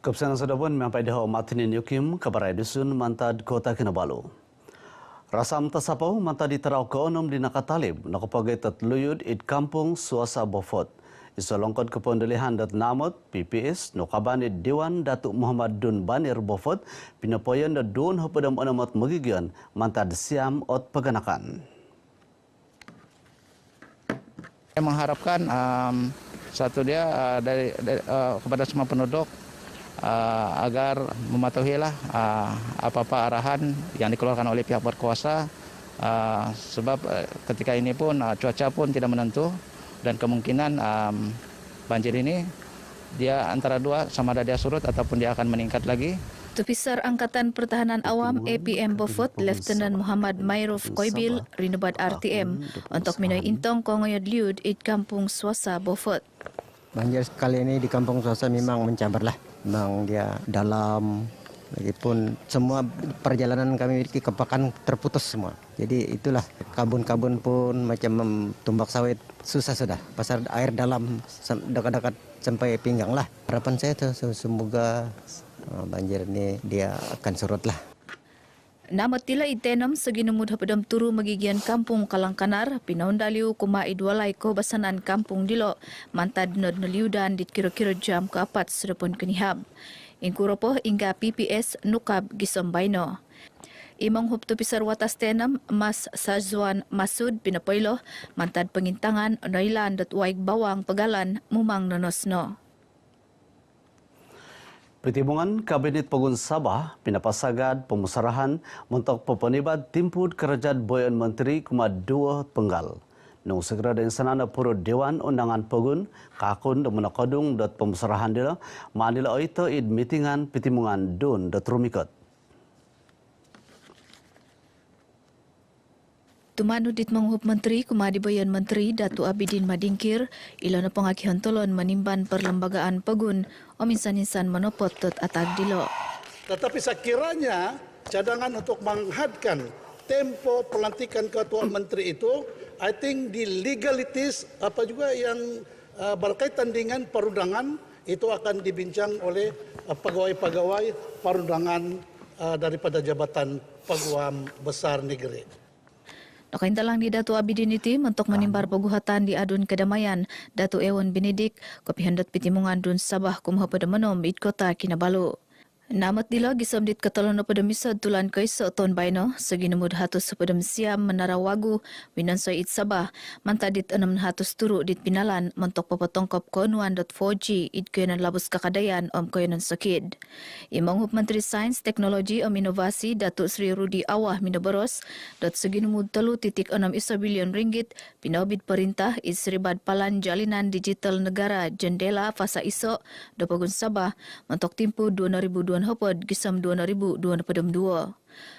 Kapsanan Sadabun sampai dah Martinin Yukim kabarai dusun Mantad Kota Kinabalu. Rasam tasapau mantad diterau ke onom di Nakatalib, nakapagai tatluyud it kampung Suasa Bofot. Isu longkot kepondelihan dat namot PPS nokaban it Dewan Datuk Muhammad Dun Banir Bofot pinapoyan dat dun hapadam onamat magigian mantad siam ot paganakan. Saya mengharapkan satu dia kepada semua penduduk agar mematuhilah apa-apa arahan yang dikeluarkan oleh pihak berkuasa, sebab ketika ini pun cuaca pun tidak menentu dan kemungkinan banjir ini dia antara dua, sama ada dia surut ataupun dia akan meningkat lagi. Tupisar Angkatan Pertahanan Awam APM Bofot Lieutenant Muhammad Mairuf Koibil rinubat RTM untuk minoi intong kongoyod liud it kampung Suasa Bofot. Banjir kali ini di kampung Suasa memang mencabarlah. Memang dia dalam, lagipun semua perjalanan kami ke Kepakan terputus semua. Jadi itulah kabun-kabun pun macam tumbak sawit susah sudah. Pasar air dalam dekat-dekat sampai pinggang lah. Harapan saya tuh semoga banjir ini dia akan surut lah. Nama tila itenom seginumud hapadam turu magigian kampung Kalangkanar pinaundaliu kuma idwalai ko basanan kampung dilo mantad nod naliudan dit kira-kira jam ke-4 sedapun kenihab. Ingkuropoh hingga PPS nukab gisombaino. Imong hupto pisar watas tenam Mas Sajwan Masud pinapoylo mantad pengintangan onailan dat waig bawang pegalan mumang nonosno. Pertimbangan Kabinet Pegun Sabah pinapasagad pemusarahan untuk pepenibat timpud kerajaan Boyan Menteri kuma 2 penggal. Nung segera dan sanana puro Dewan Undangan Pegun kakun dan menakadung dat pemusarahan dila manila oito id meetingan pertimbangan dun dat rumikot. Tumanudit manghup Menteri Kumadi Boyan Menteri Datu Abidin Madingkir ilana pengakihan tolon menimban perlembagaan Pegun o minsan-insan menopot tot atag dilo. Tetapi sekiranya cadangan untuk menghadkan tempo pelantikan ketua menteri itu, I think di legalities apa juga yang berkaitan dengan perundangan itu akan dibincang oleh pegawai-pegawai perundangan daripada Jabatan Peguam Besar Negeri. Nakaintalang di Datu Abidin iti mentok menimbar peguhatan di adun kedamaian Datu Ewan Benedik kopihandat pitimungan dun Sabah kumha pada menom it kota Kinabalu. Namat dila gisamdit katalon na pada misad tulan kaysa ton baino saginumud hatos sa pada siam menara wagu winansoy it Sabah mantadit 600 turu dit pinalan mentok papatongkop konuan .4G it kuyanan labos kakadayan om kuyanan sakid. Imong Menteri Sains, Teknologi om Inovasi Datuk Sri Rudi Awah Minaboros saginumud 3.6 billion ringgit pinabid perintah isribad palan jalinan digital negara jendela fasa iso do Pegun Sabah mentok timpu 2002 hopod gisam 2022.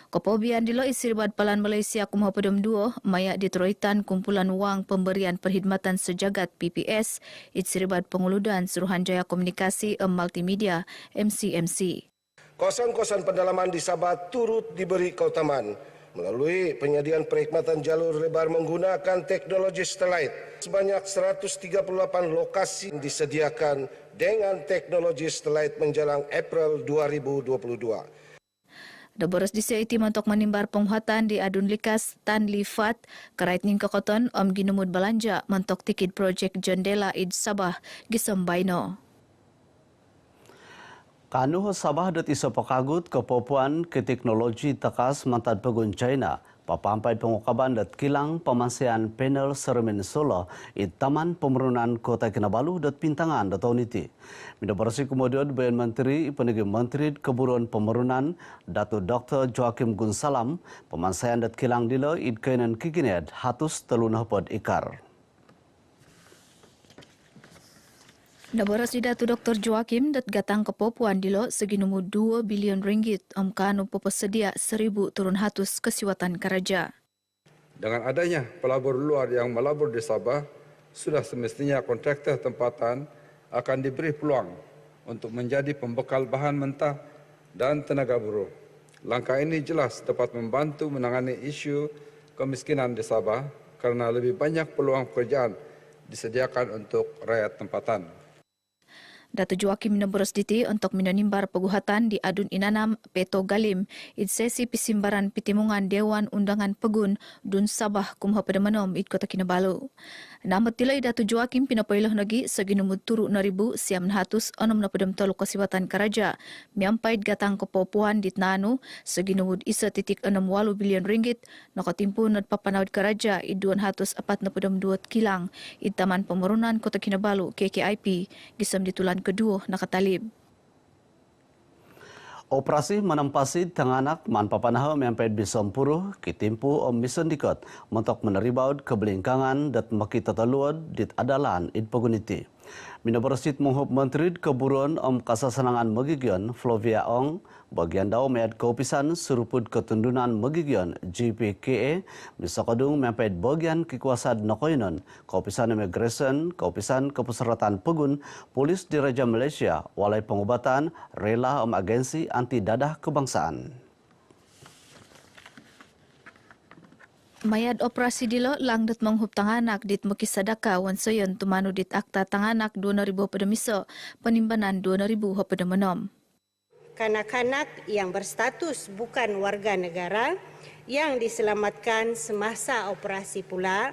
Kopobian dilo isirbat palan Malaysia kumha padam 2 mayak ditroitan kumpulan wang pemberian perkhidmatan sejagat PPS isirbat penguludan Suruhanjaya Komunikasi Multimedia MCMC. Kawasan-kawasan pendalaman di Sabah turut diberi keutamaan melalui penyediaan perkhidmatan jalur lebar menggunakan teknologi satellite. Sebanyak 138 lokasi disediakan dengan teknologi satellite menjelang April 2022. Daboras di CIT mentok menimbar penguhatan di adun likas Tan Lifat kerait ning kokoton om ginumud balanja mentok tikid projek jendela id Sabah gisambaino. Kanuh Sabah dat iso pakagut kepopuan ke teknologi takas mantad Pegun China. Papampai pengukaban dat kilang pemansian panel seremen Solo it Taman Pemerunan Kota Kinabalu dat pintangan dat tahun itu. Mindabarasi kemudian Boyan Menteri Penegih Menteri Keburuan Pemerunan Datuk Dr. Joakim Gunsalam pemansian dat kilang dilo it kainan kikined hatus telunah pod ikar. Naboras di Datu Dr. Joakim dat gatang kepopuan dilo seginumu 2 bilion ringgit om kanu pepesedia 1,000 turun hatus kesiwatan karaja. Dengan adanya pelabur luar yang melabur di Sabah, sudah semestinya kontraktor tempatan akan diberi peluang untuk menjadi pembekal bahan mentah dan tenaga buruh. Langkah ini jelas dapat membantu menangani isu kemiskinan di Sabah karena lebih banyak peluang pekerjaan disediakan untuk rakyat tempatan. Dato Joakim Minamboros diti untuk menimbar peguhatan di adun inanam Peto Galim id sesi pisimbaran pitimungan Dewan Undangan Pegun Dun Sabah Kumha pada Menom id Kota Kinabalu. Namat tilai Dato Joakim pinapoilah nagi seginumud turu 6,000 siam nahatus 6 tolu Kasiwatan Karaja miampaid gatang kepopuan dit nanu seginumud 1.68 bilion ringgit nakatimpu nad papanawid Karaja id 242 kilang id Taman Pemerunan Kota Kinabalu KKIP gisam ditulan kedua nakatalib. Operasi menampasi tanganak man papanaha mempai bisampuru kitimpu mison dikot mentok meneribaud kebelingkangan dat makita taluad dit adalan id paguniti. Minabarasit menghub Menteri Keburuan Kasasanangan Megigion Flovia Ong bagian daw mead kaupisan surupud ketundunan Megigion GPKA misakadung mempait bagian kekuasaan Nokoinon kaupisan Immigration kaupisan kepeseratan Pegun Polis Diraja Malaysia walai pengobatan rela agensi anti dadah kebangsaan. Mayad operasi dilo langdet menghup tanganak dit mukisadaka wansoyon tumanu dit akta tanganak 2,000 pada miso penimbanan 2,000 pada menom. Kanak-kanak yang berstatus bukan warga negara yang diselamatkan semasa operasi pula,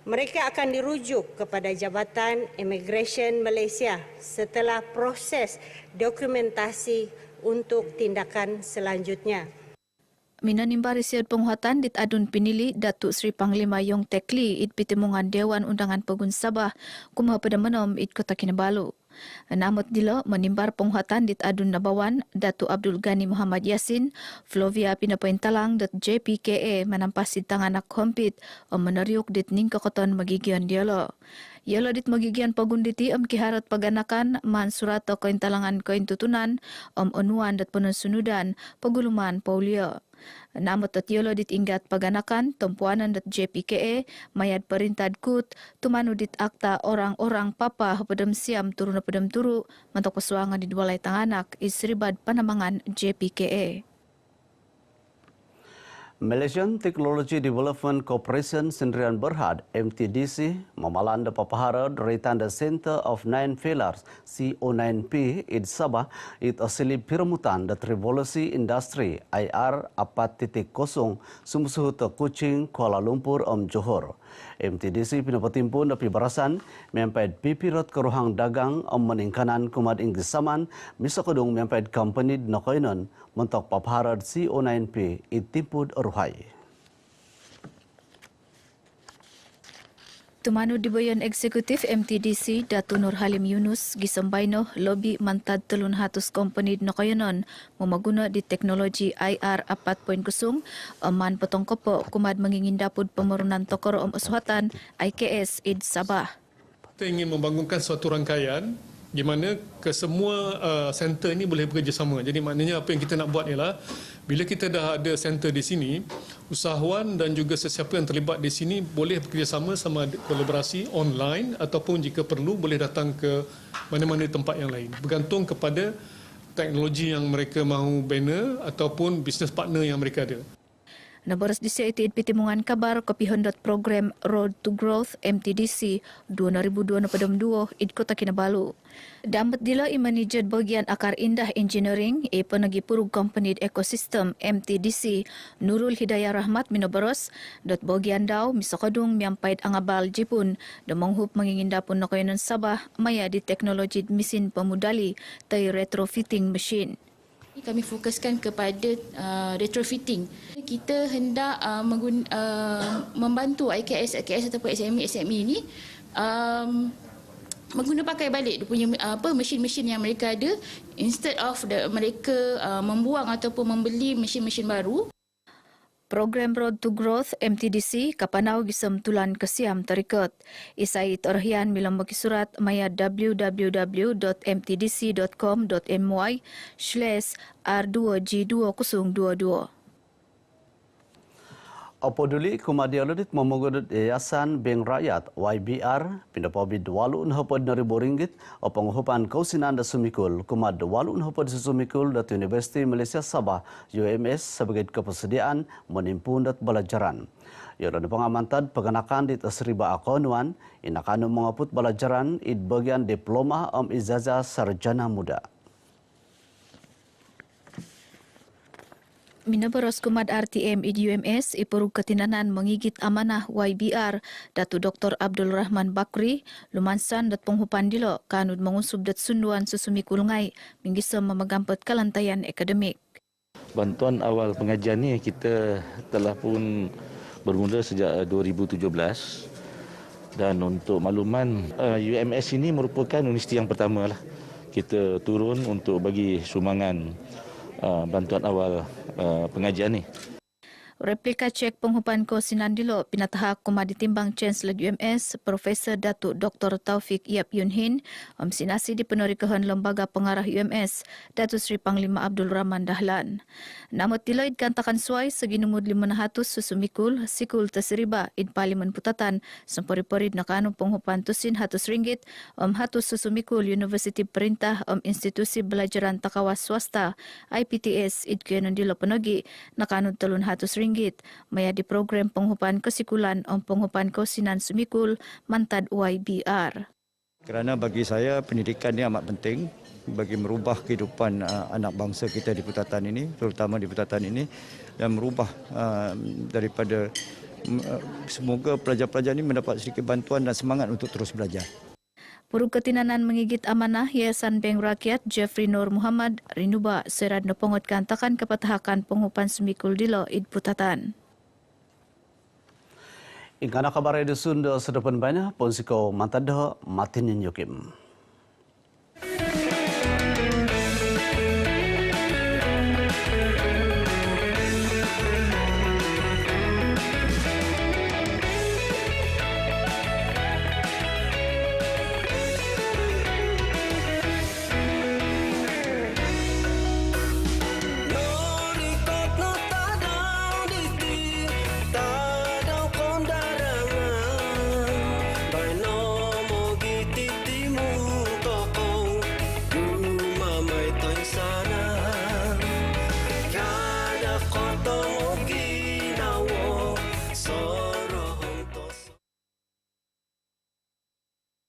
mereka akan dirujuk kepada Jabatan Immigration Malaysia setelah proses dokumentasi untuk tindakan selanjutnya. Minanimbar isiad penguhatan dit adun pinili Datuk Seri Panglima Yong Tekli id pitimungan Dewan Undangan Pegun Sabah Kumha pada Menom id Kota Kinabalu. Namut dilo menimbar penguhatan dit adun Nabawan Datuk Abdul Ghani Muhammad Yassin Flovia Pinapointalang dat JPKA menampasi tanganak kompit meneriuk dit ningkakoton magigian dialo. Yalo dit magigian pagunditi kiharat paganakan man surato kointalangan koin tutunan onuan dat penunsunudan paguluman Paulio. Namut at yolo dit inggat paganakan tempuanan dat JPKA mayad perintad kut tumanu dit akta orang-orang papa pedem siam turun pedem turu mentok pesuangan di dua tanganak isribad panamangan JPKA. Malaysian Technology Development Corporation Sendirian Berhad MTDC memalanda papahara dari tanda Center of Nine Pillars CO9P id Sabah id asili piramutan dat revolusi industri IR 4.0 sumusuhu te Kuching Kuala Lumpur Johor. MTDC pinapatimpun dapi barasan mempait pipirot keruhang dagang meningkanan kumad Inggris saman misakudung mempait company Nokoinon mentok papahara CO9P id timpud ruhai. Tumanu diboyan eksekutif MTDC Datu Nur Halim Yunus gisambaino lobi mantad 300 company Nokoyonon memaguna di teknologi IR 4.0 aman potong kopo kumad mengingin dapud pemerunan tokor uswatan IKS id Sabah. Kita ingin membangunkan suatu rangkaian di mana kesemua center ini boleh bekerjasama. Jadi maknanya apa yang kita nak buat ialah bila kita dah ada center di sini, usahawan dan juga sesiapa yang terlibat di sini boleh bekerjasama sama kolaborasi online ataupun jika perlu boleh datang ke mana-mana tempat yang lain. Bergantung kepada teknologi yang mereka mahu bina ataupun business partner yang mereka ada. Nabaras di CIT pitimungan kabar kopi hondot program Road to Growth MTDC 2022 id Kota Kinabalu. Damat dila imanijad bagian akar indah engineering penagi purug company ekosistem MTDC Nurul Hidayah Rahmat Minobaros dot bagian daw misakadung miampait angabal jipun demonghup menginginda pun nakoyanan Sabah maya di teknologi mesin pemudali tay retrofitting machine. Kami fokuskan kepada retrofitting. Kita hendak membantu IKS ataupun SME ini mengguna pakai balik dia punya mesin-mesin yang mereka ada instead of mereka membuang ataupun membeli mesin-mesin baru. Program Road to Growth MTDC kapanau gisam tulan kesiam tarikot. Isai terhian milam bagi surat maya www.mtdc.com.my/r2g2022. Apoduli kumadialudit memogodut Yayasan Bank Rakyat YBR pindapabid RM8,000 penguhupan kausinan da sumikul kumad RM8,000 sumikul dat Universiti Malaysia Sabah UMS sebagai kepersediaan menimpun dat belajaran. Yodan pengamantad pengenakan di Tasriba Akonuan, inakanu mengaput belajaran id bagian diploma ijazah sarjana muda. Minabaros Kumad RTM IDUMS Ipurug Ketinanan mengigit amanah YBR Datu Dr. Abdul Rahman Bakri lumansan dat penghupan dilo kanud mengusub dat sunduan susumi kulungai minggisa memegampet kalantaian akademik. Bantuan awal pengajian ni kita telah pun bermula sejak 2017 dan untuk makluman UMS ini merupakan universiti yang pertama lah kita turun untuk bagi sumbangan bantuan awal pengajian ni. Replika cek penghupan ko Sinandilo pinatahak kuma ditimbang Chancellor UMS Profesor Datuk Dr. Taufik Yap Yun Hin sinasi di penurikahan lembaga pengarah UMS Datuk Seri Panglima Abdul Rahman Dahlan. Namun tilaid kantakan suai segi numud 500 susumikul sikul Tasriba in Parlimen Putatan sempori-porid nakanu penghupan tusin RM100 hatus susumikul Universiti Perintah Institusi Belajaran Takawas Swasta IPTS idkenon dilo penogi nakanu RM300 maya di program penghupan kesikulan penghupan kosinan sumikul mantad YBR. Kerana bagi saya pendidikan ini amat penting bagi merubah kehidupan anak bangsa kita di Putatan ini, terutama di Putatan ini, dan merubah daripada semoga pelajar-pelajar ini mendapat sedikit bantuan dan semangat untuk terus belajar. Purug Ketinanan mengigit amanah Yayasan Bank Rakyat Jeffrey Nur Muhammad Rinuba serad nepongot kantakan kepatahakan penghupan semikul dilo id Putatan. Ingkana kabar di Sunda sedepan banyak ponsiko mantadha matin yukim.